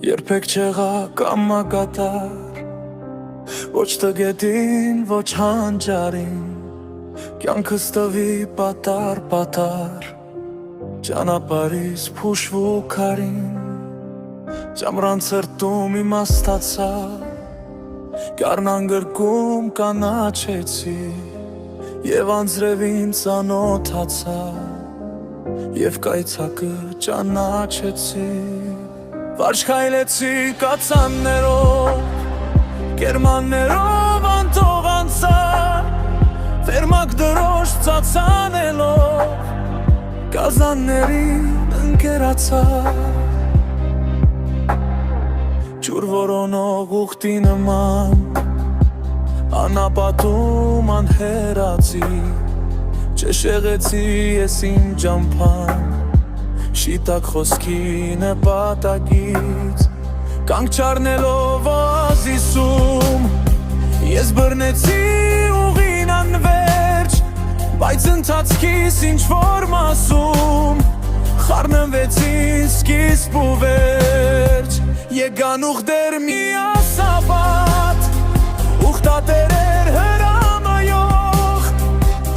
Երբեք չեղա կամակատար, ոչ տգետին, ոչ հանջարին, կյանքս տվի պատար, ճանապարհիս փուշվու քարին, ճամրան ցրտում իմաստացա, կառնան գրկում կանաչեցի, եւ անձրևին ծանոթացա, եւ կայծակը ճանաչեցի, վարժքայլեցի կացաններով, կերմաններով անթող անցա, ֆերմակ դրոշ ծածանելով, կազաններին ընկերացա, ջուր որոնող ուխտի նման, անապատում անհերացի, չշեղեցի ես իմ ջամփան, շիտակ խոսքի նպատակից, կանգ չառնելով օազիսում, ես բռնեցի ուղին անվերջ, բայց ընթացքիս ինչ-որ մասում, խառնվեցին սկիզբ ու վերջ, եկան ուխտեր միասապատ, ուխտատերեր հրամայող,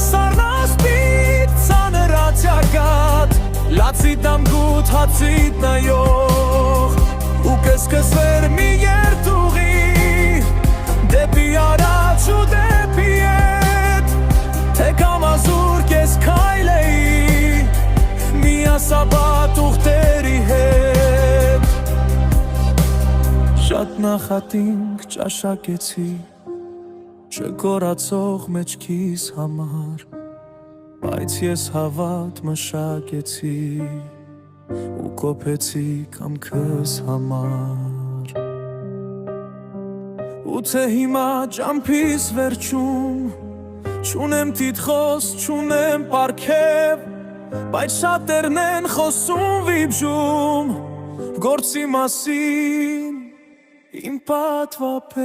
սառնասպիտ ծանրացյակատ, լացի դամգուտ հացիտ նայող, ու կսկսվեր մի երթուղի, դեպի առաջ ու դեպի ետ, թե կամազուր կես քայլեի, միասապատ ուխտերի հետ, շատ նախատինք ճաշակեցի, չկորացող մեջքիս համար, բայց ես հավատ մշակեցի ու կոփեցի կամքս համար, ու թե հիմա ջամփիս վերջում, չունեմ տիտղոս, չունեմ պարգև, բայց շատերն են խոսում վիճում, գործի մասին իմ պատվապես